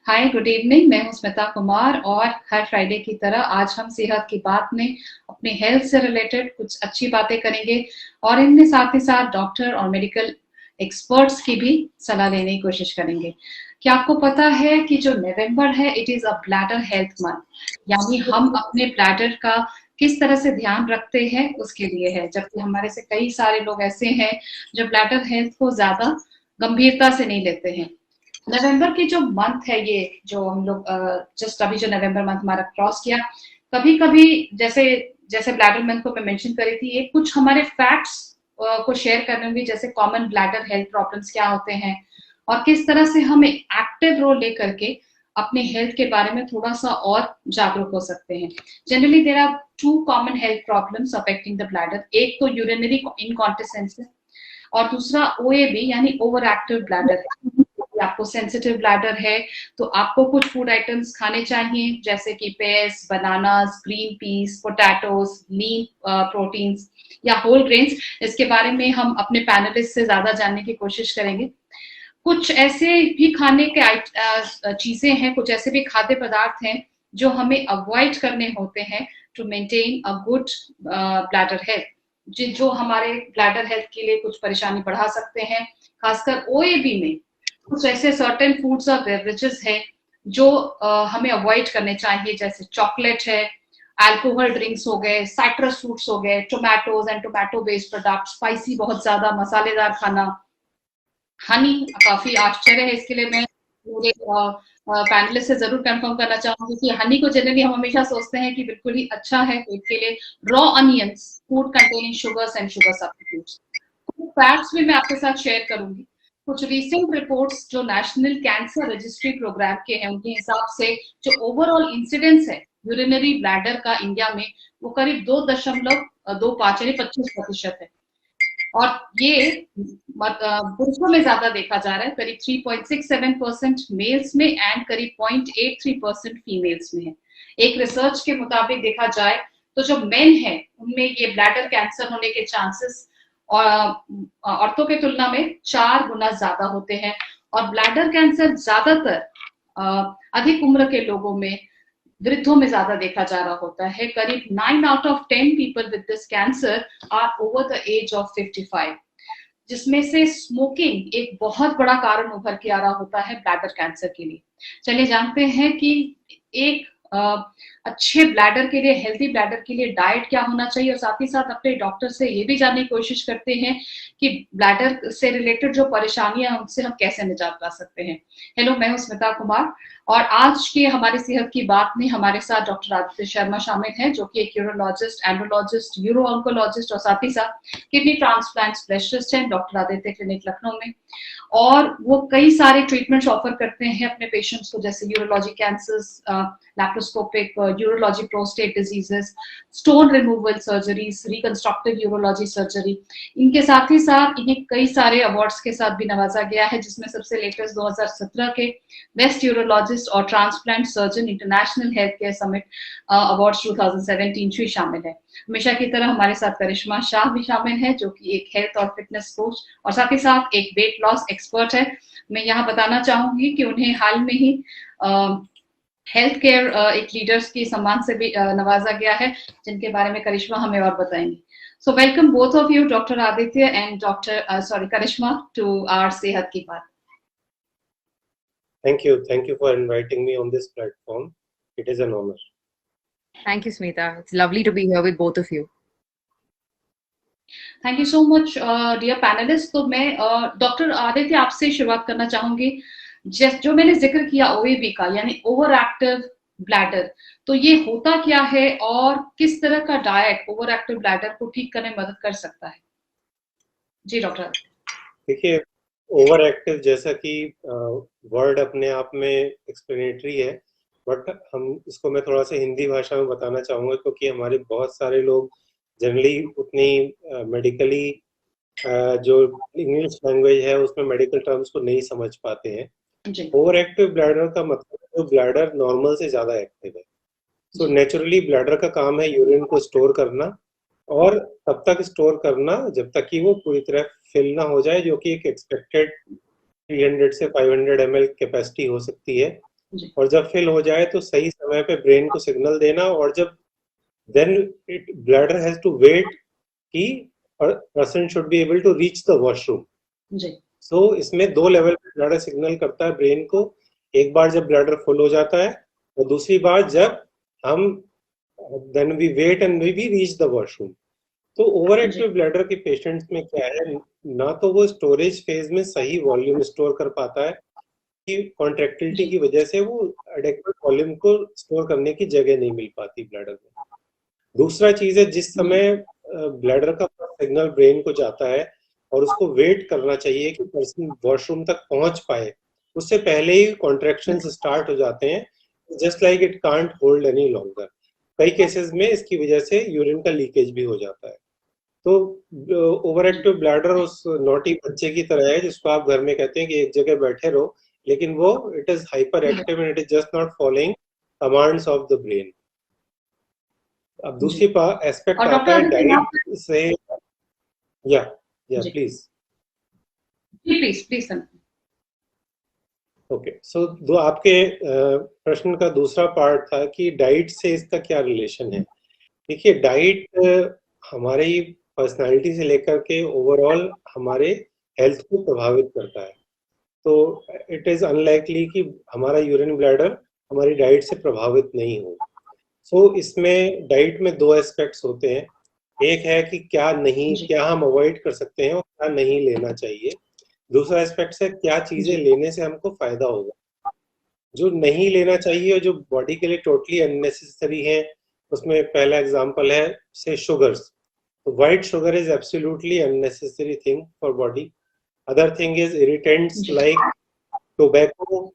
हाय, good evening. मैं हूं स्मिता कुमार और हर फ्राइडे की तरह आज हम सेहत की बात में अपने हेल्थ से रिलेटेड कुछ अच्छी बातें करेंगे और इनमें साथ ही साथ डॉक्टर और मेडिकल एक्सपर्ट्स की भी सलाह लेने की कोशिश करेंगे। क्या आपको पता है कि जो नवंबर है it is a bladder health month, यानी हम अपने ब्लैडर का किस तरह से ध्यान रखते हैं उसके लिए है, जबकि हमारे से कई सारे लोग ऐसे हैं जो ब्लैडर हेल्थ को ज्यादा गंभीरता से नहीं लेते हैं। नवंबर की जो मंथ है, ये जो हम लोग जस्ट अभी जो नवंबर मंथ हमारा क्रॉस किया, कभी कभी जैसे जैसे ब्लैडर मंथ को मैं मेंशन करी थी, ये कुछ हमारे फैक्ट्स को शेयर करूंगी, जैसे कॉमन ब्लैडर हेल्थ प्रॉब्लम्स क्या होते हैं और किस तरह से हम एक्टिव रोल लेकर के अपने हेल्थ के बारे में थोड़ा सा और जागरूक हो सकते हैं। Generally there are two common health problems affecting the bladder. एक तो यूरिनरी इनकॉन्टिसेंस है और दूसरा ओएबी यानी ओवर एक्टिव ब्लैडर है। आपको सेंसिटिव ब्लैडर है तो आपको कुछ फूड आइटम्स खाने चाहिए, जैसे कि pears, bananas, green peas, potatoes, lean proteins या होल ग्रेन्स। इसके बारे में हम अपने पैनलिस्ट से ज्यादा जानने की कोशिश करेंगे। कुछ ऐसे भी खाने के चीजें हैं, कुछ ऐसे भी खाद्य पदार्थ हैं जो हमें अवॉइड करने होते हैं to maintain a good bladder health, जो हमारे ब्लैडर हेल्थ के लिए कुछ परेशानी बढ़ा सकते हैं। खासकर ओएबी में कुछ ऐसे सर्टेन फूड्स और बेवरेजेस हैं जो हमें अवॉइड करने चाहिए, जैसे चॉकलेट है, अल्कोहल ड्रिंक्स हो गए, साइट्रस फ्रूट्स हो गए, tomatoes and tomato based products, spicy बहुत ज्यादा मसालेदार खाना, हनी। काफी आश्चर्य है, इसके लिए मैं मेरे पैनलिस्ट से जरूर कंफर्म करना चाहूंगी कि हनी को जनरली हम हमेशा सोचते हैं कि बिल्कुल ही अच्छा है पेट के लिए। Raw onions, food containing sugars and sugar substitutes. कुछ फैक्ट्स भी मैं आपके साथ शेयर करूंगी। कुछ रिसेंट रिपोर्ट्स जो नेशनल कैंसर रजिस्ट्री प्रोग्राम के हैं, उनके हिसाब से जो ओवरऑल इंसिडेंस है यूरिनरी ब्लैडर का इंडिया में, वो करीब 2.25 यानी 25% है। और ये पुरुषों में ज्यादा देखा जा रहा है, करीब 3.67% मेल्स में एंड करीब 0.83% फीमेल्स में है। एक रिसर्च के मुताबिक देखा जाए तो जो मेन है उनमें ये ब्लैडर कैंसर होने के चांसेस और औरतों के तुलना में 4 गुना ज्यादा होते हैं। और ब्लैडर कैंसर ज्यादातर अधिक उम्र के लोगों में, वृद्धों में ज्यादा देखा जा रहा होता है। करीब 9 out of 10 people with this cancer are over the age of 55, जिसमें से स्मोकिंग एक बहुत बड़ा कारण उभर के आ रहा होता है ब्लैडर कैंसर के लिए। चलिए जानते हैं कि एक अच्छे ब्लैडर के लिए, हेल्दी ब्लैडर के लिए डाइट क्या होना चाहिए, और साथ ही साथ अपने डॉक्टर से ये भी जानने की कोशिश करते हैं कि ब्लैडर से रिलेटेड जो परेशानियां हैं उनसे हम कैसे निजात पा सकते हैं। हेलो, मैं हूं स्मिता कुमार और आज के हमारे सेहत की बात में हमारे साथ डॉक्टर आदित्य शर्मा शामिल हैं, जो कि एक यूरोलॉजिस्ट, एंड्रोलॉजिस्ट, यूरो ऑन्कोलॉजिस्ट और साथ ही साथ किडनी ट्रांसप्लांट स्पेशलिस्ट हैं डॉक्टर आदित्य क्लिनिक लखनऊ में। और वो कई सारे ट्रीटमेंट्स ऑफर करते हैं अपने पेशेंट्स को, जैसे urology cancers, laparoscopic urology, prostate diseases, stone removal surgeries, reconstructive urology surgery. इनके साथ ही साथ इन्हें कई सारे अवार्ड्स के साथ भी नवाजा गया है, जिसमें सबसे लेटेस्ट 2017 के बेस्ट यूरोलॉजिस्ट और transplant surgeon international health care summit awards 2017 भी शामिल है। हमेशा की तरह हमारे साथ करिश्मा शाह भी शामिल है, जो कि एक हेल्थ और फिटनेस कोच और साथ ही साथ एक वेट लॉस एक्सपर्ट है। मैं यहाँ बताना चाहूंगी कि उन्हें हाल में ही हेल्थ केयर एक लीडर्स की सम्मान से भी नवाजा गया है, जिनके बारे में करिश्मा हमें और बताएंगी। So welcome both of you, Dr. Aditya and Karishma, to our सेहत की बात। Thank you for inviting me on this platform. It is an honor. Thank you, Smita. It's lovely to be here with both of you. Thank you so much dear panelist. तो मैं doctor Aditya आपसे शुरुआत करना चाहूंगी। जो मैंने जिक्र किया ओएबी का, यानी ओवर एक्टिव ब्लैडर, तो ये होता क्या है और किस तरह का डाइट ओवर एक्टिव ब्लैडर को ठीक करने में मदद कर सकता है? जी डॉक्टर। देखिए, ओवर एक्टिव जैसा कि वर्ड अपने आप में एक्सप्लेनेटरी है, बट हम इसको मैं थोड़ा सा हिंदी भाषा में बताना चाहूंगा, क्योंकि हमारे बहुत सारे लोग जनरली उतनी मेडिकली जो इंग्लिश लैंग्वेज है उसमें मेडिकल टर्म्स को नहीं समझ पाते हैं। ओवर एक्टिव ब्लैडर का मतलब जो ब्लैडर नॉर्मल से ज्यादा एक्टिव है। सो नेचुरली ब्लैडर का काम है यूरिन को स्टोर करना, और तब तक स्टोर करना जब तक कि वो पूरी तरह फिल ना हो जाए, जो कि एक एक्सपेक्टेड 300 से 500 ml कैपेसिटी हो सकती है जी और जब फिल हो जाए तो सही समय पे ब्रेन को सिग्नल देना, और जब then it bladder has to wait कि person should be able to reach the washroom. जी सो इसमें दो लेवल पे ब्लैडर सिग्नल करता है ब्रेन को, एक बार जब ब्लैडर फुल हो जाता है, और दूसरी बार जब हम then we wait and we reach the washroom. तो ओवर जी एक्टिव ब्लैडर के पेशेंट्स में क्या है, ना तो वो स्टोरेज फेज में सही वॉल्यूम स्टोर कर पाता है, कि कॉन्ट्रेक्टिलिटी जी की वजह से वो एडेक्वेट वॉल्यूम को स्टोर करने की जगह नहीं मिल पाती ब्लैडर में। दूसरा चीज है, जिस समय ब्लैडर का सिग्नल ब्रेन को जाता है और उसको वेट करना चाहिए कि पर्सन वॉशरूम तक पहुंच पाए, उससे पहले ही कॉन्ट्रैक्शंस स्टार्ट हो जाते हैं, just like it can't hold any longer. कई केसेस में इसकी वजह से यूरिन का लीकेज भी हो जाता है। तो ओवर एक्टिव ब्लैडर उस नॉटी बच्चे की तरह है जिसको आप घर में कहते हैं कि एक जगह बैठे रहो, लेकिन वो it is hyper active and it is just not following commands of the brain. अब जी। दूसरी एस्पेक्ट और आता डॉक्टर है अगर मैं डाइट से। या जी प्लीज। जी please please sir. Okay, so दो आपके प्रश्न का दूसरा पार्ट था कि डाइट से इसका क्या रिलेशन है। देखिए, डाइट हमारी पर्सनालिटी से लेकर के ओवरऑल हमारे हेल्थ को प्रभावित करता है। तो इट इज अनलाइकली कि हमारा यूरिन ब्लैडर हमारी डाइट से प्रभावित नहीं हो। सो इसमें डाइट में दो एस्पेक्ट्स होते हैं। एक है कि जी क्या हम अवॉइड कर सकते हैं और क्या नहीं लेना चाहिए। दूसरा एस्पेक्ट है क्या चीजें जी लेने से हमको फायदा होगा। जो नहीं लेना चाहिए और जो बॉडी के लिए टोटली अननेसेसरी है, उसमें पहला एग्जांपल है से शुगर्स। तो white sugar is absolutely unnecessary thing for body. Other thing is irritants जी like tobacco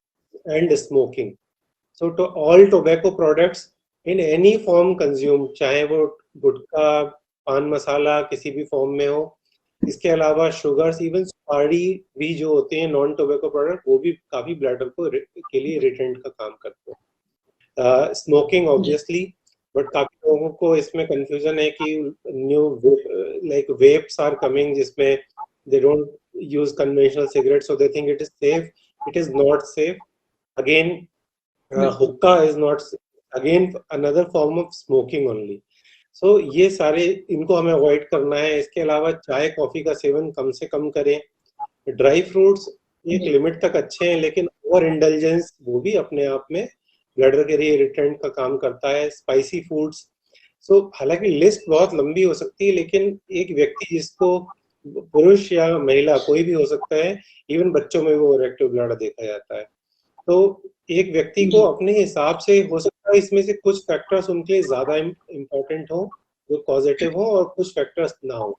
and smoking. So to all tobacco products in any form consumed, चाहे वो गुटखा, पान मसाला किसी भी फॉर्म में हो। इसके अलावा शुगर्स, इवन सुपारी भी जो होते हैं नॉन टोबैको प्रोडक्ट, वो भी काफी ब्लैडर को के लिए इरिटेंट का काम करते हैं। स्मोकिंग जी ऑब्वियसली, बट काफी लोगों को इसमें कंफ्यूजन है कि new like vapes are coming जिसमें they don't use conventional cigarettes, so they think it is safe. It is not safe. Again, बिल्कुल hookah is not, again another form of smoking only. So ये सारे इनको हमें avoid करना है। इसके अलावा चाय कॉफी का सेवन कम से कम करें। ड्राई फ्रूट्स एक जी लिमिट तक अच्छे हैं, लेकिन ओवर इंडल्जेंस वो भी अपने आप में ब्लैडर के लिए इरिटेंट का काम करता है। Spicy foods. सो हालांकि लिस्ट बहुत लंबी हो सकती है, लेकिन एक व्यक्ति जिसको, पुरुष या महिला कोई भी हो सकता है, इवन बच्चों में वो इरेक्टिव ब्लैडर देखा जाता है। तो एक व्यक्ति को जी अपने हिसाब से, हो सकता है इसमें से कुछ फैक्टर्स उनके लिए ज्यादा इम्पोर्टेंट हो, जो पॉजिटिव हो, और कुछ फैक्टर्स ना हो।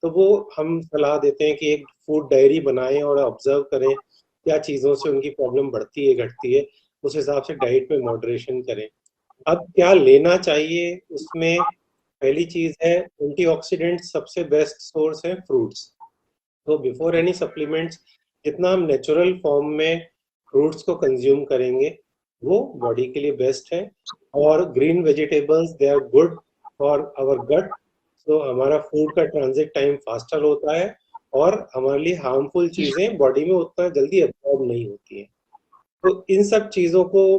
तो वो हम सलाह देते हैं कि एक फूड डायरी बनाएं और ऑब्जर्व करें क्या चीजों से उनकी प्रॉब्लम बढ़ती है घटती है, उस हिसाब से डाइट में मॉडरेशन करें। अब क्या लेना चाहिए, उसमें पहली चीज है एंटीऑक्सीडेंट। सबसे बेस्ट सोर्स है फ्रूट्स। तो बिफोर एनी सप्लीमेंट्स, जितना हम नेचुरल फॉर्म में फ्रूट्स को कंज्यूम करेंगे वो बॉडी के लिए बेस्ट है। और green vegetables they are good for our gut. तो हमारा फूड का ट्रांजिट टाइम फास्टर होता है, और हमारे लिए हार्मफुल चीजें बॉडी में उतना जल्दी एब्जॉर्ब नहीं होती हैं। तो इन सब चीजों को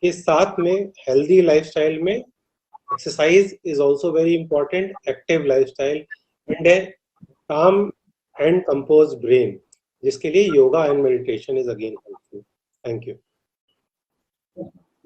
के साथ में हेल्दी लाइफस्टाइल में exercise is also very important, active lifestyle, and a calm and composed brain, जिसके लिए yoga and meditation is again helpful. Thank you.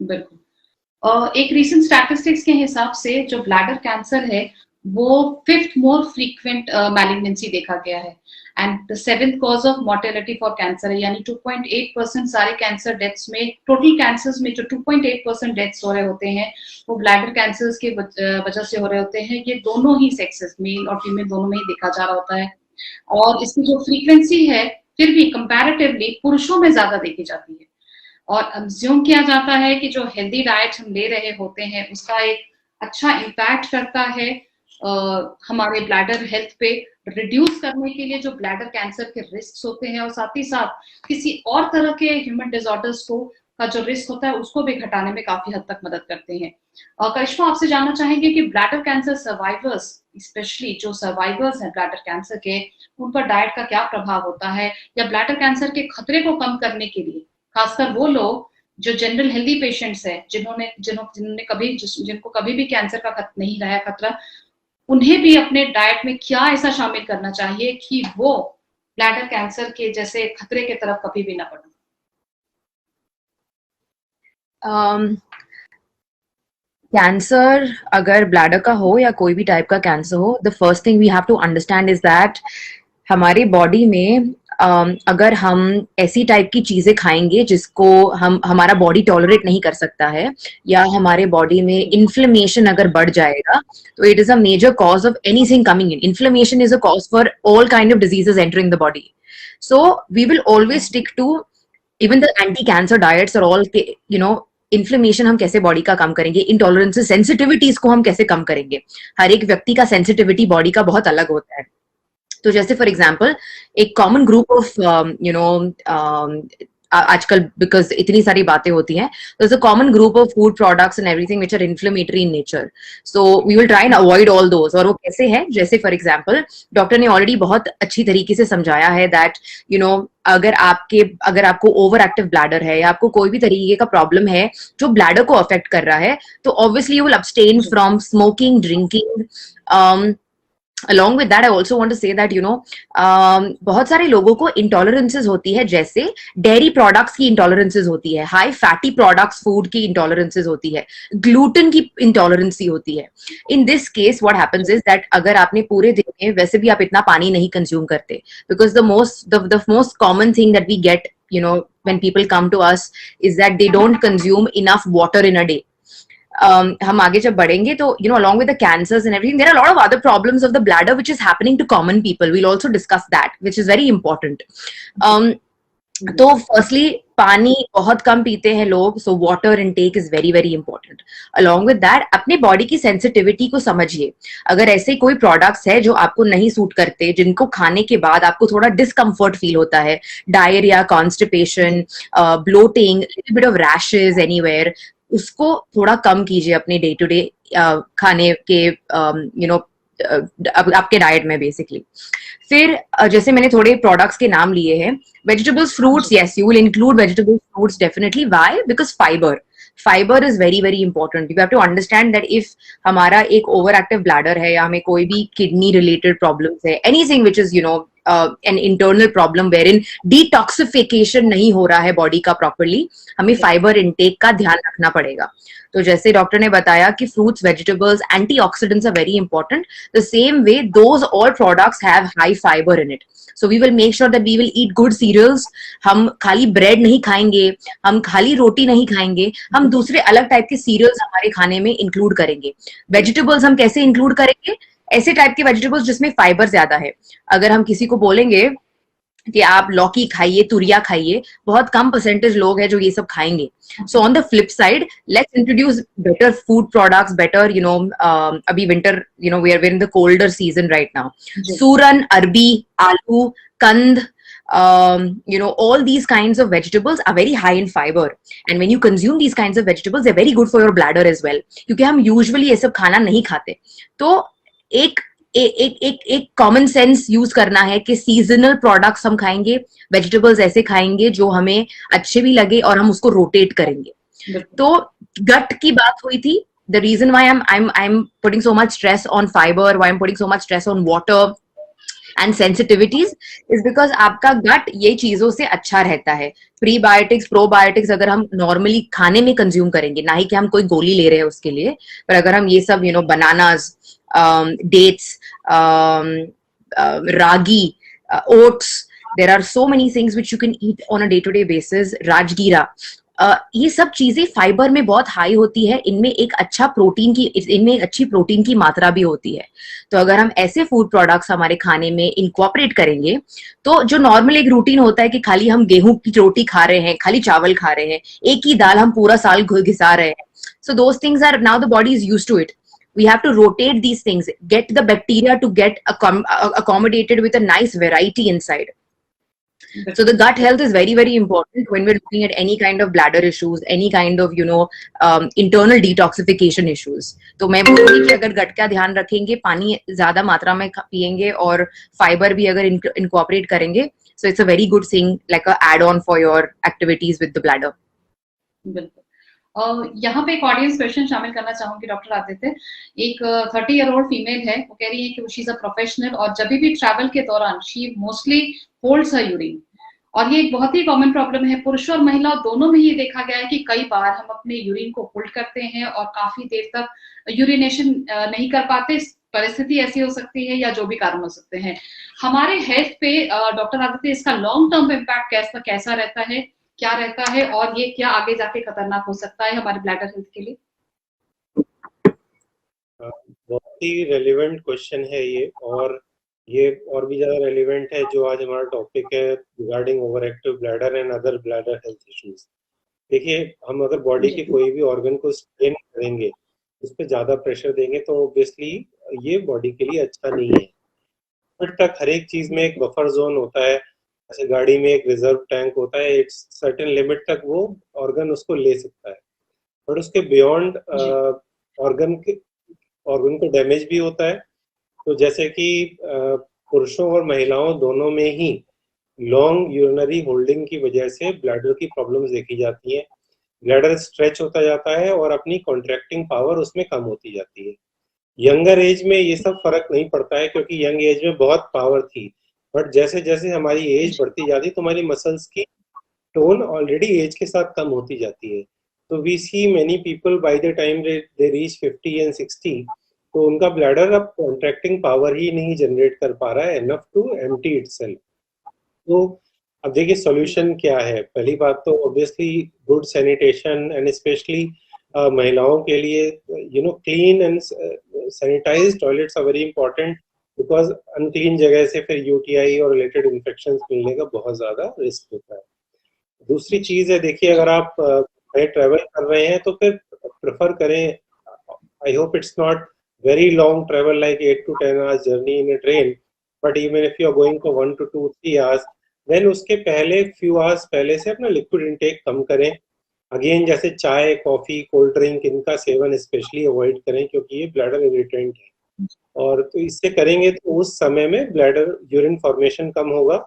बिल्कुल। एक रीसेंट स्टैटिस्टिक्स के हिसाब से जो ब्लैडर कैंसर है वो 5th मोर फ्रीक्वेंट मैलिग्नेंसी देखा गया है, and the 7th cause of mortality for cancer है। यानी 2.8% सारे कैंसर डेथ्स में, टोटल कैंसर्स में जो 2.8% डेथ्स हो रहे होते हैं वो ब्लैडर कैंसर्स की वजह से हो रहे होते हैं। ये दोनों ही सेक्सेस, मेल और फीमेल दोनों में ही देखा जा रहा होता है। और इसकी जो फ्रीक्वेंसी है फिर भी कंपैरेटिवली पुरुषों में ज्यादा देखी जाती है। और अज्यूम किया जाता है कि जो हेल्दी डाइट हम ले रहे होते हैं उसका एक अच्छा इम्पैक्ट करता है हमारे ब्लैडर हेल्थ पे, रिड्यूस करने के लिए जो ब्लैडर कैंसर के रिस्क होते हैं, और साथ ही साथ किसी और तरह के ह्यूमन डिसऑर्डर्स को का जो रिस्क होता है उसको भी घटाने में काफी हद तक मदद करते हैं। करिश्मा, आपसे जानना चाहेंगे कि ब्लैडर कैंसर सर्वाइवर्स, स्पेशली जो सर्वाइवर्स हैं ब्लैडर कैंसर के, उन पर डाइट का क्या प्रभाव होता है, या ब्लैडर कैंसर के खतरे को कम करने के लिए खासकर वो लोग जो जनरल हेल्दी पेशेंट्स है, जिनको कभी भी कैंसर का नहीं रहा है खतरा, उन्हें भी अपने डाइट में क्या ऐसा शामिल करना चाहिए कि वो ब्लैडर कैंसर के जैसे खतरे की तरफ कभी भी ना बढ़े? कैंसर अगर ब्लैडर का हो या कोई भी टाइप का कैंसर हो, the first thing we have to understand is that हमारे बॉडी में अगर हम ऐसी टाइप की चीजें खाएंगे जिसको हमारा बॉडी टॉलरेट नहीं कर सकता है, या हमारे बॉडी में इन्फ्लेमेशन अगर बढ़ जाएगा, तो it is a major cause of anything coming in. Inflammation is a cause for all kind of diseases entering the body. So we will always stick to even the anti cancer diets और all, inflammation हम कैसे body का कम करेंगे, इंटॉलरेंसेस, sensitivities को हम कैसे कम करेंगे. हर एक व्यक्ति का सेंसिटिविटी बॉडी का बहुत अलग होता है. तो जैसे फॉर एग्जाम्पल एक कॉमन ग्रुप ऑफ आजकल बिकॉज इतनी सारी बातें होती हैं, there's a common group of food products and everything which are inflammatory in nature, so we will try and avoid all those. और वो कैसे है, जैसे फॉर एग्जाम्पल डॉक्टर ने ऑलरेडी बहुत अच्छी तरीके से समझाया है दैट अगर आपको ओवर एक्टिव ब्लैडर है या आपको कोई भी तरीके का प्रॉब्लम है जो ब्लैडर को अफेक्ट कर रहा है, तो obviously you will abstain from smoking, drinking. Along with that, I also want to say that बहुत सारे लोगों को इंटॉलरेंसेज होती है, जैसे डेयरी प्रोडक्ट्स की इंटॉलरेंसेज होती है, हाई फैटी प्रोडक्ट्स फूड की इंटॉलरेंसेज होती है, ग्लूटेन की इंटॉलरेंसी होती है. In this case what happens is that अगर आपने पूरे दिन में, वैसे भी आप इतना पानी नहीं कंज्यूम करते, because the most common thing that we get when people come to us is that they don't consume enough water in a day. हम आगे जब बढ़ेंगे तो along with the cancers and everything, there are a lot of other problems of the bladder which is happening to common people. We'll also discuss that, which is very important. तो firstly पानी बहुत कम पीते हैं लोग, so water intake is very very important. Along with that अपने body की sensitivity को समझिए. अगर ऐसे कोई प्रोडक्ट्स है जो आपको नहीं सूट करते, जिनको खाने के बाद आपको थोड़ा डिस्कम्फर्ट फील होता है, diarrhoea, constipation, bloating, little bit of rashes anywhere, उसको थोड़ा कम कीजिए अपने डे टू डे खाने के आपके डाइट में बेसिकली. फिर जैसे मैंने थोड़े प्रोडक्ट्स के नाम लिए हैं, vegetables, fruits, yes you will include vegetables, fruits definitely. Why? Because fibre is very very important. You have to understand that if हमारा एक ओवर एक्टिव ब्लैडर है या हमें कोई भी किडनी रिलेटेड प्रॉब्लम्स है, anything which is an internal problem where in detoxification नहीं हो रहा है बॉडी का प्रॉपरली, हमें फाइबर इनटेक का ध्यान रखना पड़ेगा. तो जैसे डॉक्टर ने बताया कि fruits, vegetables, antioxidants are very important, the same way those all products have high fibre in it. So we will make sure that we will eat good cereals. हम खाली ब्रेड नहीं खाएंगे, हम खाली रोटी नहीं खाएंगे, हम दूसरे अलग टाइप के सीरियल्स हमारे खाने में इंक्लूड करेंगे. वेजिटेबल्स हम कैसे इंक्लूड करेंगे? ऐसे टाइप के वेजिटेबल्स जिसमें फाइबर ज्यादा है. अगर हम किसी को बोलेंगे कि आप लौकी खाइए, तुरिया खाइए, बहुत कम परसेंटेज लोग हैं जो ये सब खाएंगे. So on the flip side, let's introduce better food products, better अभी winter we are in the colder season right now. सूरन, अरबी, आलू, कंद, all these kinds of vegetables are very high in fiber, and when you consume these kinds of vegetables, they're very good for your bladder as well, क्योंकि हम usually ये सब खाना नहीं खाते. तो एक कॉमन सेंस यूज करना है कि सीजनल प्रोडक्ट्स हम खाएंगे, वेजिटेबल्स ऐसे खाएंगे जो हमें अच्छे भी लगे और हम उसको रोटेट करेंगे. तो गट की बात हुई थी. The reason why I'm putting so much stress on fiber, why I'm putting so much stress on water and sensitivities is because आपका गट ये चीजों से अच्छा रहता है. प्रीबायोटिक्स, प्रोबायोटिक्स अगर हम नॉर्मली खाने में कंज्यूम करेंगे, ना ही कि हम कोई गोली ले रहे हैं उसके लिए, पर अगर हम ये सब bananas, dates, ragi, oats, there are so many things which you can eat on a day-to-day basis. Rajgira, ये सब चीजें फाइबर में बहुत हाई होती है. इनमें एक अच्छी प्रोटीन की मात्रा भी होती है. तो अगर हम ऐसे फूड प्रोडक्ट्स हमारे खाने में इनकॉर्पोरेट करेंगे, तो जो नॉर्मल एक रूटीन होता है कि खाली हम गेहूं की रोटी खा रहे हैं, खाली चावल खा रहे हैं, एक ही दाल हम पूरा साल घिसा रहे हैं, so those things are now the body is used to it. We have to rotate these things, get the bacteria to get accommodated with a nice variety inside. So the gut health is very very important when we're looking at any kind of bladder issues, any kind of internal detoxification issues. तो मैं बोलूंगी कि अगर गट का ध्यान रखेंगे, पानी ज्यादा मात्रा में पिएंगे और फाइबर भी अगर incorporate करेंगे, so it's a very good thing, like a add-on for your activities with the bladder. बिल्कुल। यहाँ पे एक ऑडियंस क्वेश्चन शामिल करना चाहूंगी डॉक्टर आदित्य। एक 30 ईयर ओल्ड फीमेल है, वो कह रही है कि शी इज अ प्रोफेशनल और जब भी ट्रैवल के दौरान she mostly holds her urine, और ये एक बहुत ही कॉमन प्रॉब्लम है। पुरुष और महिला दोनों में ये देखा गया है कि कई बार हम अपने यूरिन को होल्ड करते हैं और काफी देर तक यूरिनेशन नहीं कर पाते। परिस्थिति ऐसी हो सकती है या जो भी कारण हो सकते हैं। हमारे हेल्थ पे डॉक्टर आदित्य इसका लॉन्ग टर्म इम्पैक्ट कैसा रहता है, क्या रहता है, और ये क्या आगे जाके खतरनाक हो सकता है हमारे ब्लैडर हेल्थ के लिए? बहुत ही रेलिवेंट क्वेश्चन है ये, और ये और भी ज्यादा रेलिवेंट है जो आज हमारा टॉपिक है regarding over active bladder and other bladder health issues. देखिए, हम अगर बॉडी के कोई भी ऑर्गन को स्ट्रेन करेंगे, उस पर ज्यादा प्रेशर देंगे, तो ऑब्वियसली ये बॉडी के लिए अच्छा नहीं है। बट तक हर एक चीज में एक बफर जोन होता है, जैसे गाड़ी में एक रिजर्व टैंक होता है, एक सर्टेन लिमिट तक वो ऑर्गन उसको ले सकता है। बट उसके बियॉन्ड ऑर्गन को डैमेज भी होता है। तो जैसे कि पुरुषों और महिलाओं दोनों में ही लॉन्ग यूरिनरी होल्डिंग की वजह से ब्लैडर की प्रॉब्लम्स देखी जाती हैं। ब्लैडर स्ट्रेच होता जाता है और अपनी कॉन्ट्रैक्टिंग पावर उसमें कम होती जाती है। यंगर एज में ये सब फर्क नहीं पड़ता है, क्योंकि यंग एज में बहुत पावर थी। बट जैसे जैसे हमारी एज बढ़ती जाती है तो हमारी मसल्स की टोन ऑलरेडी एज के साथ कम होती जाती है। तो we see many people by the time they reach 50 and 60, तो उनका ब्लैडर अब कॉन्ट्रैक्टिंग पावर ही नहीं जनरेट कर पा रहा है एनफ टू एम्प्टी इटसेल्फ। तो अब देखिए सॉल्यूशन क्या है। पहली बात तो obviously good sanitation, and specially महिलाओं के लिए clean and sanitised toilets are very important, because unclean जगह से फिर यूटीआई और रिलेटेड इन्फेक्शंस मिलने का बहुत ज्यादा रिस्क होता है। दूसरी चीज है, देखिए अगर आप कहीं ट्रेवल कर रहे हैं तो फिर प्रेफर करें, I hope it's not very long travel like 8 to 10 hours journey in a train, but even if you are going for 1 to 2 3 hours, then उसके पहले few hours पहले से अपना liquid intake कम करें। अगेन जैसे चाय, कॉफी, कोल्ड ड्रिंक, इनका seven specially avoid करें, क्योंकि ये ब्लैडर इरिटेंट है। और तो इससे करेंगे तो उस समय में ब्लैडर यूरिन फॉर्मेशन कम होगा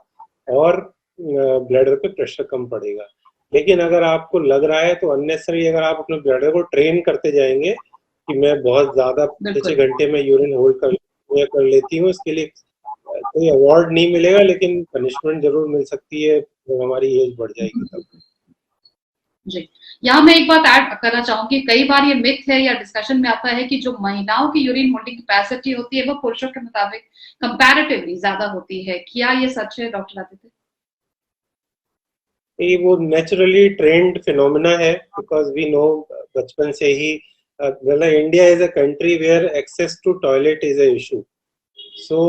और ब्लैडर पे प्रेशर कम पड़ेगा। लेकिन अगर आपको लग रहा है तो अननेसेसरी अगर आप अपने ब्लैडर को ट्रेन करते जाएंगे कि मैं बहुत ज्यादा 6 घंटे में यूरिन होल्ड कर लेती हूँ, इसके लिए कोई अवार्ड नहीं मिलेगा, लेकिन पनिशमेंट जरूर मिल सकती है जब हमारी एज बढ़ जाएगी तब। जी, यहाँ मैं एक बात ऐड करना चाहूंगी। कई बार ये मिथ है या डिस्कशन में आता है कि जो महिलाओं की यूरिन होल्डिंग कैपेसिटी होती है वो पुरुषों के मुताबिक कंपैरेटिवली ज्यादा होती है। क्या ये सच है डॉक्टर आदित्य? ये वो नेचुरली ट्रेंड फिनोमेना है, बिकॉज वी नो बचपन से ही India is a country where access to toilet is a issue. So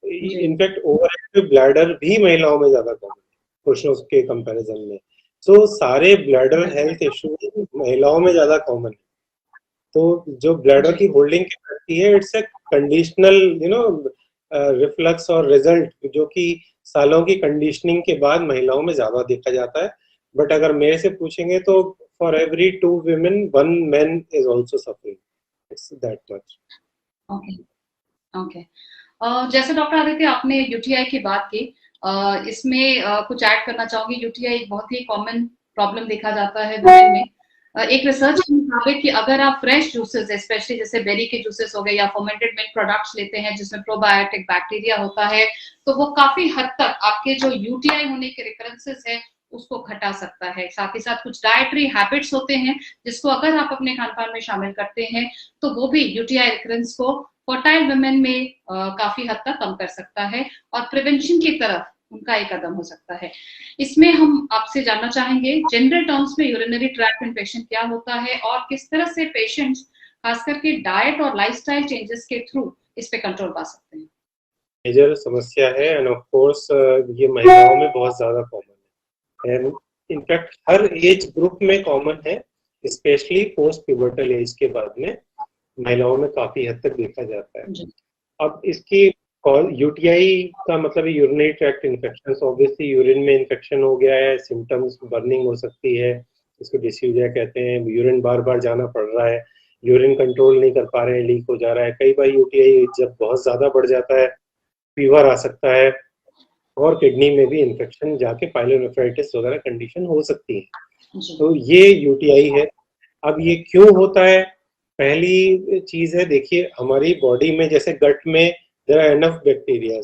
in fact over active bladder भी महिलाओं में ज्यादा कॉमन है पुरुषों के कंपैरिजन में। सो सारे ब्लैडर हेल्थ इशू महिलाओं में ज्यादा कॉमन है। तो जो ब्लैडर की होल्डिंग कैपेसिटी है, इट्स अ कंडीशनल रिफ्लक्स और रिजल्ट, जो कि सालों की कंडीशनिंग के बाद महिलाओं में ज्यादा देखा जाता है। बट अगर मेरे से पूछेंगे तो for every 2 women 1 man is also suffering. It's that much. Okay. जैसे डॉक्टर आदित्य आपने यूटीआई की बात की, इसमें कुछ ऐड करना चाहूंगी। यूटीआई एक बहुत ही कॉमन प्रॉब्लम देखा जाता है वुमेन में। एक रिसर्च के मुताबिक कि अगर आप फ्रेश जूसेस, स्पेशली जैसे बेरी के जूसेस हो गए या फर्मेंटेड मिल्क प्रोडक्ट्स लेते हैं जिसमें प्रोबायोटिक बैक्टीरिया होता है, तो वो काफी हद तक आपके जो यूटीआई होने के रिकरेंसेस है उसको घटा सकता है। साथ ही साथ कुछ डाइटरी हैबिट्स होते हैं जिसको अगर आप अपने खान पान में शामिल करते हैं तो वो भी यूटीआई रिकरेंस को फर्टाइल वुमेन में काफी हद तक कम कर सकता है और प्रिवेंशन की तरफ उनका एक कदम हो सकता है। इसमें हम आपसे जानना चाहेंगे जनरल टर्म्स में यूरिनरी ट्रैक्ट इन्फेक्शन क्या होता है और किस तरह से पेशेंट्स खास करके डाइट और लाइफस्टाइल चेंजेस के थ्रू इस पे कंट्रोल पा सकते हैं। मेजर समस्या है एंड ऑफ कोर्स ये महिलाओं में बहुत ज्यादा कॉमन है, and in fact her age group में कॉमन है, स्पेशली पोस्ट प्यूबर्टल एज के बाद में महिलाओं में काफी हद तक देखा जाता है। अब इसकी यूटीआई का मतलब urinary tract infection, obviously urine में इन्फेक्शन हो गया है, सिम्टम्स बर्निंग हो सकती है, इसको डिस्यूजिया कहते हैं, यूरिन बार बार जाना पड़ रहा है, यूरिन कंट्रोल नहीं कर पा रहे हैं, लीक हो जा रहा है। कई बार यूटीआई जब बहुत ज्यादा बढ़ जाता है फीवर आ सकता है और किडनी में भी इन्फेक्शन जाके पाइलोनेफ्राइटिस वगैरह कंडीशन हो सकती है। तो ये यूटीआई है। अब ये क्यों होता है? पहली चीज है, देखिए हमारी बॉडी में जैसे गट में there are enough bacteria,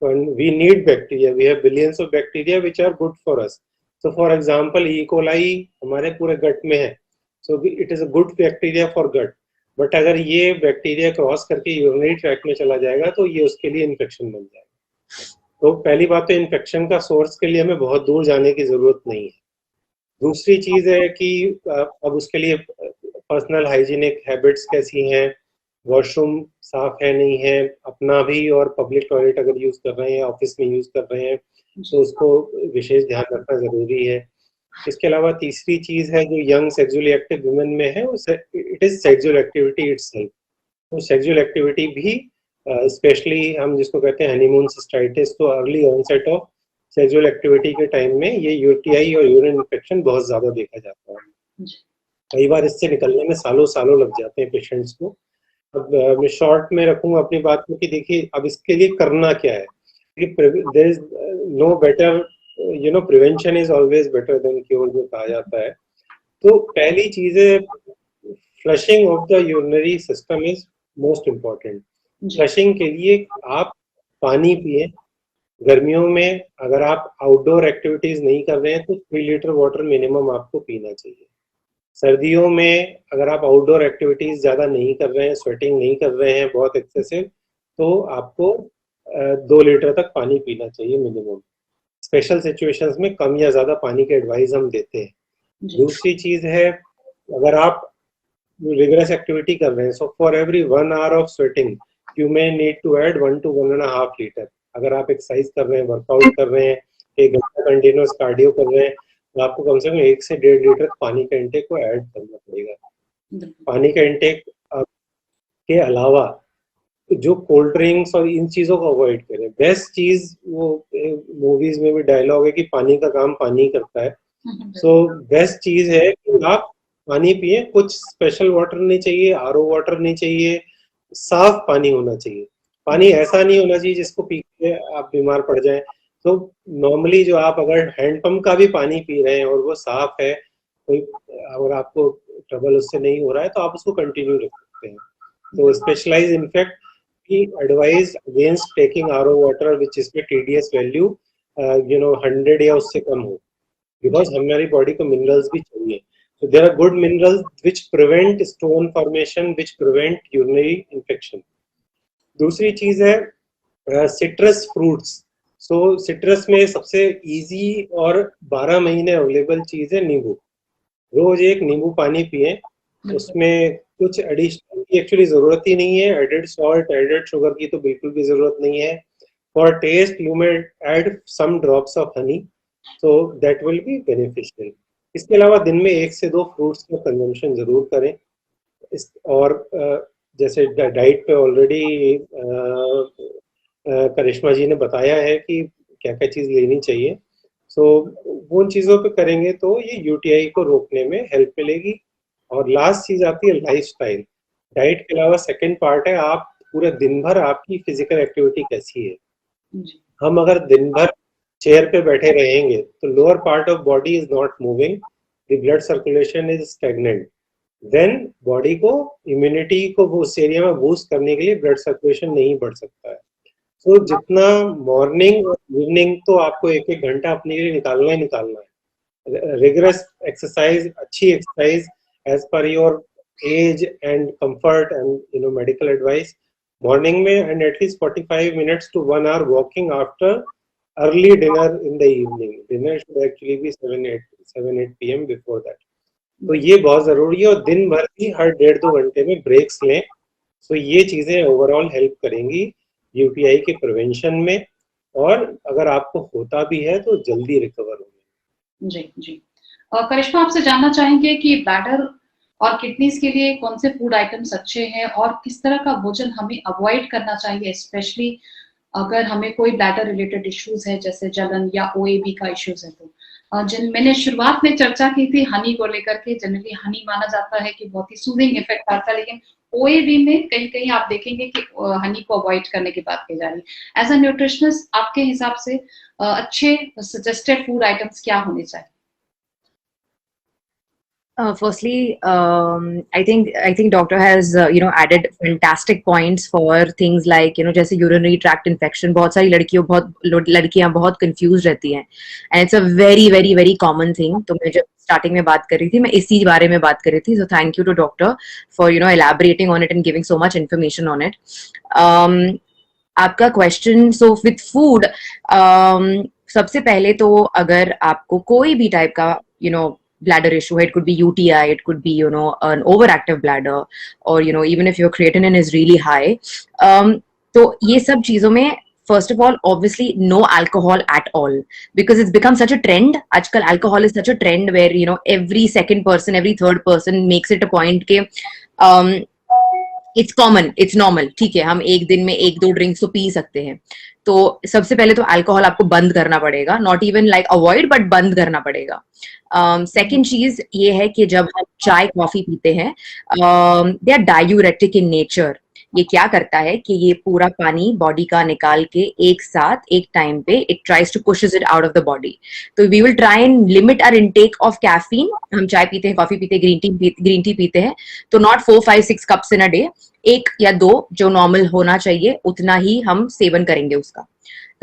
we need bacteria, we have billions of bacteria which are good for us. So for example E coli हमारे पूरे गट में है, so it is a good bacteria for gut. But अगर ये bacteria cross करके urinary tract में चला जाएगा तो ये उसके लिए इन्फेक्शन बन जाएगा। तो पहली बात तो इन्फेक्शन का सोर्स के लिए हमें बहुत दूर जाने की जरूरत नहीं है। दूसरी चीज है कि अब उसके लिए पर्सनल हाइजीनिक हैबिट्स कैसी हैं, वॉशरूम साफ है नहीं है अपना भी, और पब्लिक टॉयलेट अगर यूज कर रहे हैं, ऑफिस में यूज कर रहे हैं, तो उसको विशेष ध्यान रखना जरूरी है। इसके अलावा तीसरी चीज है जो यंग सेक्सुअली एक्टिव वुमेन में है, it is sexual activity itself. तो सेक्सुअल एक्टिविटी भी स्पेशली हम जिसको कहते हैं हनीमून सिस्टाइटिस, तो early onset of sexual activity के टाइम में ये यूटीआई और यूरिन इन्फेक्शन बहुत ज्यादा देखा जाता है। कई बार इससे निकलने में सालों सालों लग जाते हैं पेशेंट्स को। अब मैं शॉर्ट में रखूंगा अपनी बात को कि देखिए अब इसके लिए करना क्या है। There is no better, prevention is always better than cure जो कहा जाता है। तो पहली चीज है flushing of the urinary system is most important. Flushing के लिए आप पानी पिए। गर्मियों में अगर आप आउटडोर एक्टिविटीज नहीं कर रहे हैं तो 3 लीटर वाटर मिनिमम आपको पीना चाहिए। सर्दियों में अगर आप आउटडोर एक्टिविटीज ज्यादा नहीं कर रहे हैं, स्वेटिंग नहीं कर रहे हैं बहुत एक्सेसिव, तो आपको 2 लीटर तक पानी पीना चाहिए मिनिमम। स्पेशल सिचुएशंस में कम या ज्यादा पानी की एडवाइस हम देते हैं। दूसरी चीज है, अगर आप रिगरस एक्टिविटी कर रहे हैं, so for every 1 hour of sweating you may need to add 1 to 1.5 litre. अगर आप एक्सरसाइज कर रहे हैं, वर्कआउट कर रहे हैं, 1 घंटा कंटिन्यूस कार्डियो कर रहे हैं, तो आपको कम से कम 1 से 1.5 लीटर पानी का इंटेक को ऐड करना पड़ेगा। पानी का इंटेक के अलावा जो कोल्ड ड्रिंक्स और इन चीजों को अवॉइड करें। बेस्ट चीज, वो मूवीज में भी डायलॉग है कि पानी का काम पानी करता है। सो बेस्ट चीज है कि आप पानी पिए। कुछ स्पेशल वाटर नहीं चाहिए, आरओ वाटर नहीं चाहिए, साफ पानी होना चाहिए। पानी ऐसा नहीं होना चाहिए जिसको पी के आप बीमार पड़ जाएं। तो नॉर्मली जो आप अगर हैंडपंप का भी पानी पी रहे हैं और वो साफ है, कोई अगर आपको ट्रबल उससे नहीं हो रहा है, तो आप उसको कंटिन्यू रख सकते हैं। तो स्पेशलाइज इनफेक्ट की advise against taking RO water which इसमें टीडीएस वैल्यू 100 या उससे कम हो, बिकॉज हमारी बॉडी को मिनरल्स भी चाहिए। So there are good minerals which prevent stone formation, which prevent urinary infection. दूसरी चीज है सिट्रस फ्रूट्स। सो सिट्रस में सबसे इजी और 12 महीने अवेलेबल चीज है नींबू। रोज एक नींबू पानी पिए। उसमें कुछ एडिशनल की एक्चुअली जरूरत ही नहीं है, एडेड सॉल्ट, एडेड शुगर की तो बिल्कुल भी जरूरत नहीं है। For taste you may add some drops of honey, so that will be beneficial. इसके अलावा दिन में 1 से 2 फ्रूट्स का कंजम्पशन जरूर करें। और जैसे डाइट पे ऑलरेडी करिश्मा जी ने बताया है कि क्या क्या चीज लेनी चाहिए। सो वो चीजों पे करेंगे तो ये यूटीआई को रोकने में हेल्प मिलेगी। और लास्ट चीज आती है लाइफस्टाइल। डाइट के अलावा सेकंड पार्ट है आप पूरे दिन भर आपकी फिजिकल एक्टिविटी कैसी है। हम अगर दिन भर चेयर पे बैठे रहेंगे तो lower part of body is not moving, the blood circulation is stagnant, then body को इम्यूनिटी को उस एरिया में बूस्ट करने के लिए ब्लड सर्कुलेशन नहीं बढ़ सकता है। तो जितना मॉर्निंग और इवनिंग तो आपको 1-1 घंटा अपने लिए निकालना ही निकालना है। रिगरस एक्सरसाइज, अच्छी exercise as per your age and comfort and medical advice morning में, and at least 45 minutes to 1 hour walking after early dinner in the evening. Dinner should actually be 7-8 PM before that. तो ये बहुत जरूरी है। और दिन भर भी हर 1.5-2 घंटे में ब्रेक्स लें। तो ये चीजें ओवरऑल हेल्प करेंगी यूटीआई के प्रिवेंशन में, और अगर आपको होता भी है तो जल्दी रिकवर होने। जी जी। करिश्मा, आपसे जानना चाहेंगे कि ब्लैडर और किडनीज के लिए कौन से फूड आइटम्स अच्छे हैं और किस तरह का भोजन हमें अवॉइड करना चाहिए, स्पेशली अगर हमें कोई ब्लैडर रिलेटेड इश्यूज है जैसे जलन या ओएबी का इश्यूज है। तो जिन मैंने शुरुआत में चर्चा की थी हनी को लेकर के, जनरली हनी माना जाता है कि बहुत ही सूदिंग इफेक्ट आता है, लेकिन ओएबी में कहीं कहीं आप देखेंगे कि हनी को अवॉइड करने की बात की जा रही है। एज अ न्यूट्रिशनिस्ट आपके हिसाब से अच्छे सजेस्टेड फूड आइटम्स क्या होने चाहिए? Firstly, I think doctor has added fantastic points for things like जैसे urinary tract infection. बहुत सारी लड़कियां बहुत confused रहती हैं, and it's a very very very common thing. तो मैं जब starting में बात कर रही थी, मैं इसी बारे में बात कर रही थी. So thank you to doctor for elaborating on it and giving so much information on it. आपका क्वेश्चन, सो विथ फूड, सबसे पहले तो अगर आपको कोई भी टाइप का bladder issue है, it could be UTI, it could be an overactive bladder, or even if your creatinine is really high, तो ये सब चीजों में first of all obviously no alcohol at all, because it's become such a trend. आजकल alcohol is such a trend where every second person, every third person makes it a point के it's common, it's normal, ठीक है, हम एक दिन में 1-2 drinks तो P सकते हैं. तो सबसे पहले तो अल्कोहल आपको बंद करना पड़ेगा, not even like avoid, but बंद करना पड़ेगा. सेकेंड चीज ये है कि जब हम चाय कॉफी पीते हैं, they are diuretic in nature. ये क्या करता है कि ये पूरा पानी बॉडी का निकाल के एक साथ एक टाइम पे it tries to pushes it out of the body. तो we will try and limit our intake of caffeine. हम चाय पीते हैं, कॉफी पीते हैं, ग्रीन टी पीते हैं, तो not 4-5-6 cups in a day. 1 या 2 जो नॉर्मल होना चाहिए उतना ही हम सेवन करेंगे उसका.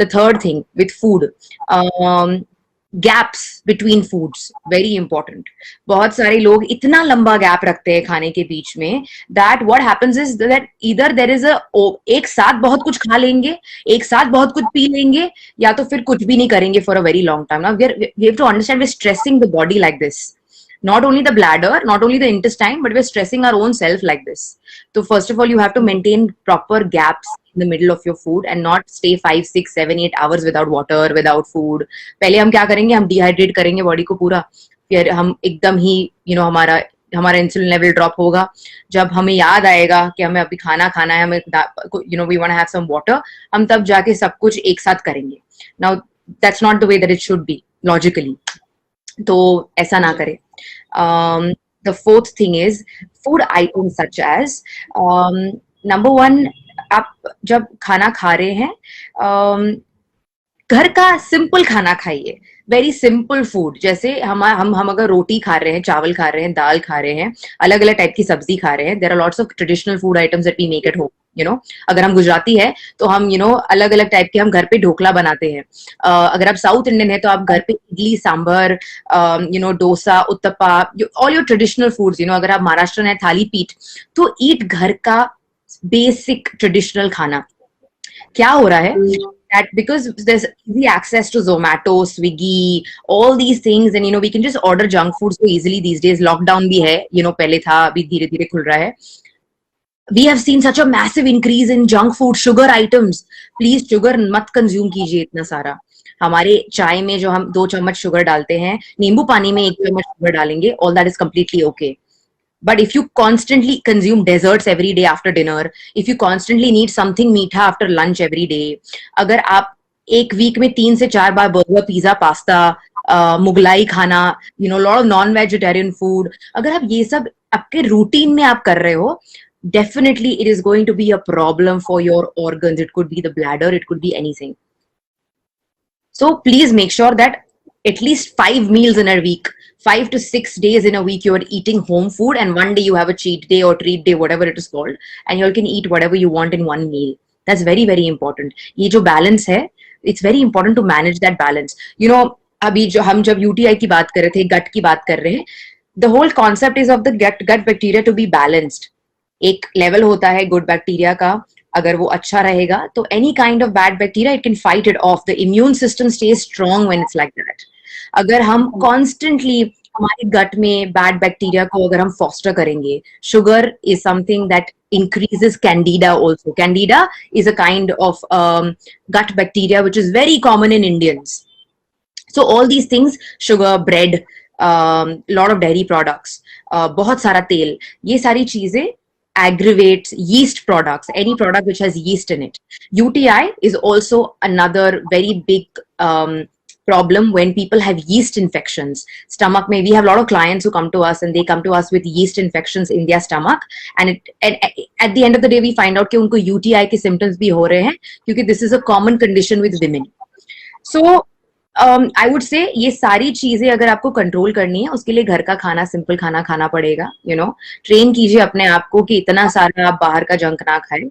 The third thing with food, gaps between foods, very important. बहुत सारे लोग इतना लंबा गैप रखते हैं खाने के बीच में, that what happens is that either there is एक साथ बहुत कुछ खा लेंगे, एक साथ बहुत कुछ पी लेंगे, या तो फिर कुछ भी नहीं करेंगे for a very long time. Now we have to understand we are stressing the body like this. Not only the bladder, not only the intestine, but we're stressing our own self like this. So first of all, you have to maintain proper gaps in the middle of your food and not stay 5, 6, 7, 8 hours without water, without food. पहले हम क्या करेंगे, हम dehydrate करेंगे body को पूरा, फिर हम एकदम ही हमारा इंसुलिन लेवल ड्रॉप होगा. जब हमें याद आएगा कि हमें अभी खाना है, हमें we want to have some water, हम तब जाके सब कुछ एक साथ करेंगे. Now that's not the way that it should be logically. तो ऐसा ना करें. The fourth thing is food items such as number 1, आप जब खाना खा रहे हैं, घर का सिंपल खाना खाइए, वेरी सिंपल फूड. जैसे हम अगर रोटी खा रहे हैं, चावल खा रहे हैं, दाल खा रहे हैं, अलग अलग टाइप की सब्जी खा रहे हैं, there are lots of traditional food items that we make at home. अगर हम गुजराती है तो हम अलग अलग टाइप के हम घर पे ढोकला बनाते हैं. अगर आप साउथ इंडियन है तो आप घर पे idli, sambar, dosa, uttapa, all your traditional foods. अगर आप महाराष्ट्र है, थाली पीठ, तो ईट घर का बेसिक ट्रेडिशनल खाना. क्या हो रहा है that because there's easy access to Zomato, Swiggy, all these things, and we can just order junk food so easily these days. Lockdown भी है, पहले था, अभी धीरे धीरे खुल रहा है. We have seen such a massive increase in junk food, sugar items. Please sugar मत consume कीजिए इतना सारा. हमारे चाय में जो हम 2 चम्मच शुगर डालते हैं, नींबू पानी में 1 चम्मच शुगर डालेंगे, all that is completely okay. But if you constantly consume desserts every day after dinner, if you constantly need something मीठा after lunch every day, अगर आप एक वीक में 3 से 4 बार बर्गर, पिज्जा, पास्ता, मुगलाई खाना, lot of non-vegetarian food, अगर आप ये सब आपके रूटीन में आप कर रहे हो, definitely it is going to be a problem for your organs. It could be the bladder, it could be anything. So please make sure that at least 5 meals in a week, 5 to 6 days in a week, you are eating home food, and one day you have a cheat day or treat day, whatever it is called, and you can eat whatever you want in one meal. That's very, very important. ये जो balance है, it's very important to manage that balance. अभी जो हम जब UTI की बात कर रहे थे, gut की बात कर रहे हैं, the whole concept is of the gut bacteria to be balanced. एक level होता है good bacteria का, अगर वो अच्छा रहेगा, तो any kind of bad bacteria, it can fight it off. The immune system stays strong when it's like that. अगर हम constantly हमारे gut में bad bacteria को अगर हम foster करेंगे, sugar is something that increases candida also. Candida is a kind of gut bacteria which is very common in Indians. So all these things, sugar, bread, lot of dairy products, बहुत सारा तेल, ये सारी चीजें aggravates yeast products, any product which has yeast in it. UTI is also another very big problem when people have yeast infections. Stomach may, we have a lot of clients who come to us and they come to us with yeast infections in their stomach, and at the end of the day we find out कि उनको UTI के symptoms भी हो रहे हैं, क्योंकि this is a common condition with women. So I would say ये सारी चीजें अगर आपको कंट्रोल करनी है, उसके लिए घर का खाना, सिंपल खाना खाना पड़ेगा. ट्रेन कीजिए अपने आप को कि इतना सारा आप बाहर का जंक ना खाएं.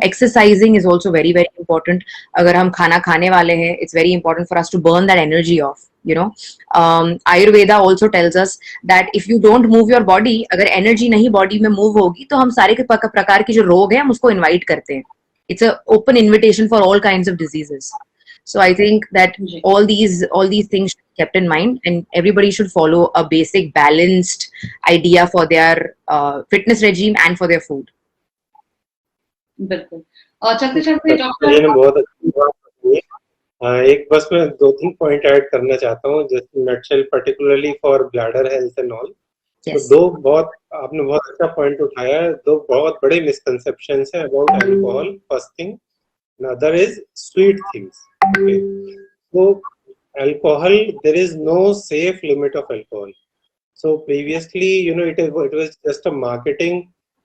Exercising is also very very important. अगर हम खाना खाने वाले हैं, it's very important for us to burn that energy off. Ayurveda also tells us that if you don't move your body, अगर एनर्जी नहीं बॉडी में मूव होगी तो हम सारे के प्रकार के जो रोग हैं हम उसको इनवाइट करते हैं. It's an open invitation for all kinds of diseases. So I think that all these things should be kept in mind, and everybody should follow a basic balanced idea for their fitness regime and for their food. बिल्कुल. और चलते चलते doctor ने बहुत अच्छी बात बताई. एक बस मैं 2-3 पॉइंट ऐड करना चाहता हूँ जैसे nutshell particularly for bladder health and all. तो आपने बहुत अच्छा पॉइंट उठाया है. 2 बहुत बड़े मिसकंसेप्शंस हैं about alcohol. First thing, another is sweet things. Okay. So alcohol, there is no safe limit of alcohol. So previously, it was just a marketing,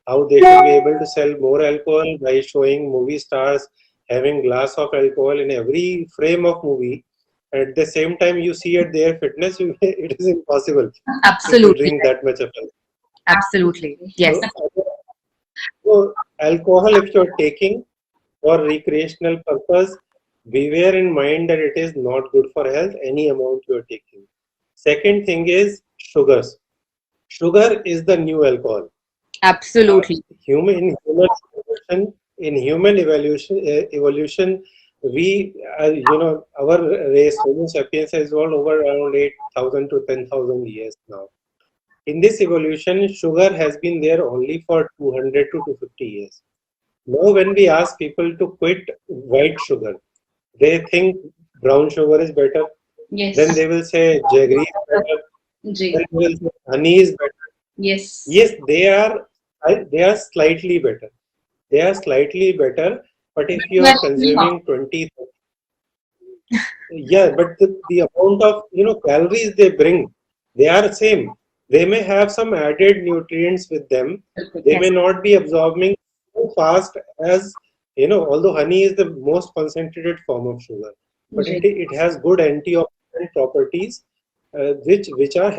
how they should be able to sell more alcohol by showing movie stars having glass of alcohol in every frame of movie. At the same time, you see at their fitness, it is impossible Absolutely to drink that much of alcohol. Absolutely, yes. So alcohol, if you're taking for recreational purpose, beware in mind that it is not good for health, any amount you are taking. Second thing is sugars. Sugar is the new alcohol. Absolutely. In human evolution, we our race, Homo sapiens, has evolved over around 8,000 to 10,000 years now. In this evolution, sugar has been there only for 200 to 250 years. Now, when we ask people to quit white sugar, they think brown sugar is better. Yes. Then they will say jaggery is better. Then they will say honey is better. Yes. Yes, they are slightly better. They are slightly better, but if you are consuming 20, yeah, but the amount of calories they bring, they are same. They may have some added nutrients with them. They may not be absorbing so fast as although honey is the most concentrated form of sugar, but it has good antioxidant properties which are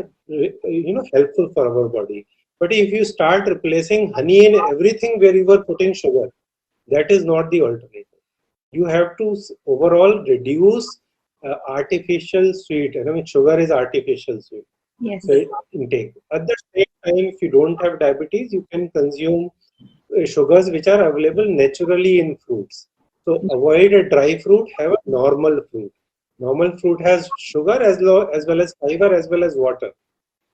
helpful for our body. But if you start replacing honey in everything where you were putting sugar, that is not the alternative. You have to overall reduce artificial sweet. I mean, sugar is artificial sweet. Yes. So intake. At the same time, if you don't have diabetes, you can consume sugars which are available naturally in fruits. So avoid a dry fruit, have a normal fruit. Normal fruit has sugar as well as fiber as well as water.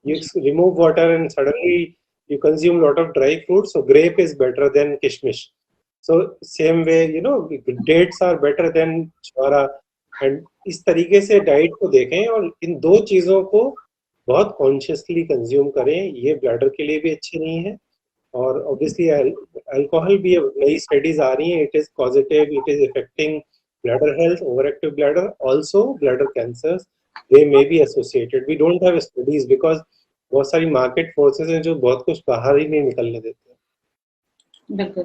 You remove water and suddenly you consume a lot of dry fruit. So grape is better than kishmish. So same way, dates are better than chwara. And इस तरीके से diet को देखें और इन 2 चीजों को बहुत consciously consume करें. ये ब्लैडर के लिए भी अच्छी नहीं है. और ऑब्वियसली अल्कोहल भी नई स्टडीज आ रही हैं. It is positive, it is affecting bladder health, overactive bladder, also bladder cancers, they may be associated. We don't have studies because बहुत सारी मार्केट फोर्सेस हैं जो बहुत कुछ बाहर ही नहीं निकलने देते हैं. बिल्कुल.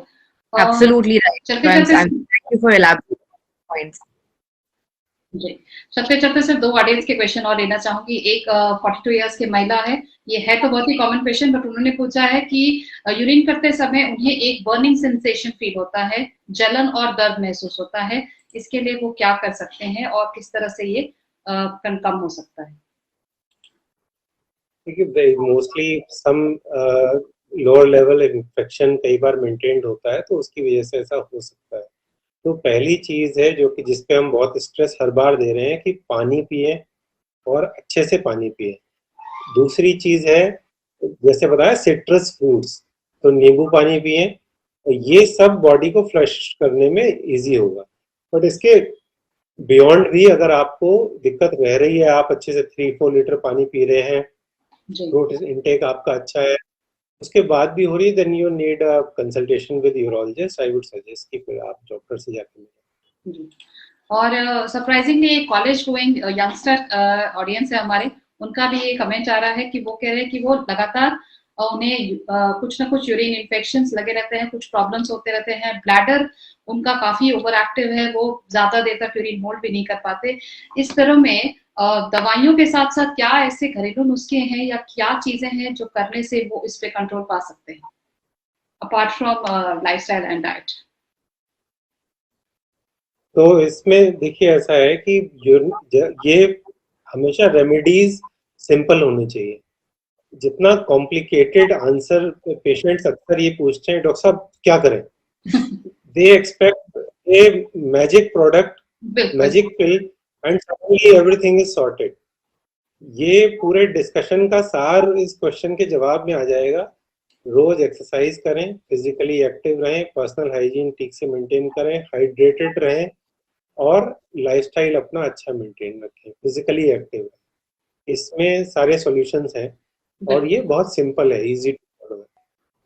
Absolutely right. Thank you for elaborating points. जी. चलते चलते सिर्फ 2 ऑडियंस के क्वेश्चन और लेना चाहूंगी. एक 42 इयर्स की महिला है. ये है तो बहुत ही कॉमन क्वेश्चन, बट उन्होंने पूछा है कि यूरिन करते समय उन्हें एक बर्निंग सेंसेशन फील होता है, जलन और दर्द महसूस होता है. इसके लिए वो क्या कर सकते हैं और किस तरह से ये कम हो सकता है? देखिए, mostly some lower level infection कई बार मेंटेन्ड होता है, तो उसकी वजह से ऐसा हो सकता है. तो पहली चीज है जो कि जिसपे हम बहुत स्ट्रेस हर बार दे रहे हैं कि पानी पिए और अच्छे से पानी पिए. दूसरी चीज है, जैसे बताया, सिट्रस फ्रूट्स, तो नींबू पानी पिए. तो ये सब बॉडी को फ्लश करने में इजी होगा. बट इसके बियॉन्ड भी अगर आपको दिक्कत रह रही है, आप अच्छे से 3-4 लीटर पानी पी रहे हैं, फ्रूट इनटेक आपका अच्छा है, उसके बाद भी हो रही है, then you need a consultation with urologist. I would suggest कि फिर आप डॉक्टर से जाकर मिलें. और सरप्राइजिंगली एक कॉलेज गोइंग यंगस्टर ऑडियंस है हमारे, उनका भी ये कमेंट आ रहा है कि वो कह रहे हैं कि वो लगातार उन्हें कुछ ना कुछ यूरिन इन्फेक्शंस लगे रहते हैं, कुछ प्रॉब्लम्स होते रहते हैं, ब्लैडर उनका काफी ओवर एक्टिव है, वो ज्यादा देर तक यूरिन होल्ड भी नहीं कर पाते. इस तरह में दवाइयों के साथ साथ क्या ऐसे घरेलू नुस्खे हैं या क्या चीजें हैं जो करने से वो इस पे कंट्रोल पा सकते हैं apart from lifestyle and diet? तो इसमें देखिए ऐसा है कि ये हमेशा रेमेडीज सिंपल होनी चाहिए। जितना कॉम्प्लिकेटेड आंसर पेशेंट्स अक्सर ये पूछते हैं, डॉक्टर साहब क्या करें, they expect a magic product, magic pill and suddenly everything is sorted. ये पूरे डिस्कशन का सार इस क्वेश्चन के जवाब में आ जाएगा। रोज एक्सरसाइज करें, फिजिकली एक्टिव रहें, पर्सनल हाइजीन ठीक से मेंटेन करें, हाइड्रेटेड रहें और लाइफस्टाइल अपना अच्छा मेंटेन रखें, फिजिकली एक्टिव रहें। इसमें सारे सॉल्यूशंस हैं और ये बहुत सिंपल है, इजी टू फॉलो है।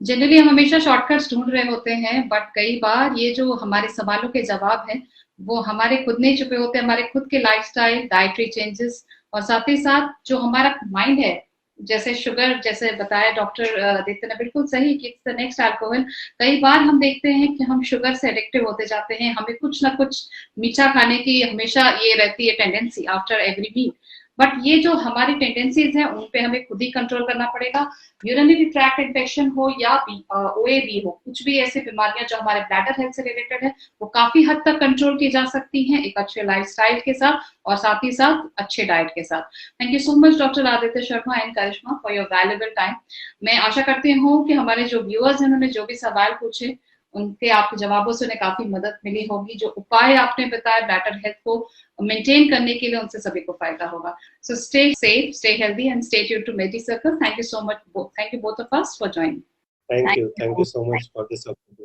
जनरली हम हमेशा शॉर्टकट्स ढूंढ रहे होते हैं, बट कई बार ये जो हमारे सवालों के जवाब हैं वो हमारे खुद नहीं छुपे होते, हमारे खुद के लाइफस्टाइल, डाइटरी चेंजेस और साथ ही साथ जो हमारा माइंड है, जैसे शुगर, जैसे बताया डॉक्टर आदित्य ने बिल्कुल सही कि इट्स द नेक्स्ट अल्कोहल। कई बार हम देखते हैं कि हम शुगर से एडिक्टिव होते जाते हैं, हमें कुछ ना कुछ मीठा खाने की हमेशा ये रहती है tendency after every meal, but ये जो हमारी टेंडेंसीज हैं उन पे हमें खुद ही कंट्रोल करना पड़ेगा। यूरिनरी ट्रैक्ट इन्फेक्शन हो या ओएबी हो, कुछ भी ऐसी बीमारियां जो हमारे ब्लैडर हेल्थ से रिलेटेड है, वो काफी हद तक कंट्रोल की जा सकती हैं एक अच्छे लाइफस्टाइल के साथ और साथ ही साथ अच्छे डाइट के साथ। Thank you so much doctor Aditya Sharma and Karishma for your valuable time. मैं आशा करती हूँ कि हमारे जो व्यूअर्स हैं उन्होंने जो भी सवाल पूछे उनके आपके जवाबों से उन्हें काफी मदद मिली होगी। जो उपाय आपने बताया ब्लैडर हेल्थ को मेंटेन करने के लिए, उनसे सभी को फायदा होगा। So stay safe, stay healthy, and stay tuned to MediCircle. Thank you so much. Thank you both of us for joining. Thank you so much for this opportunity.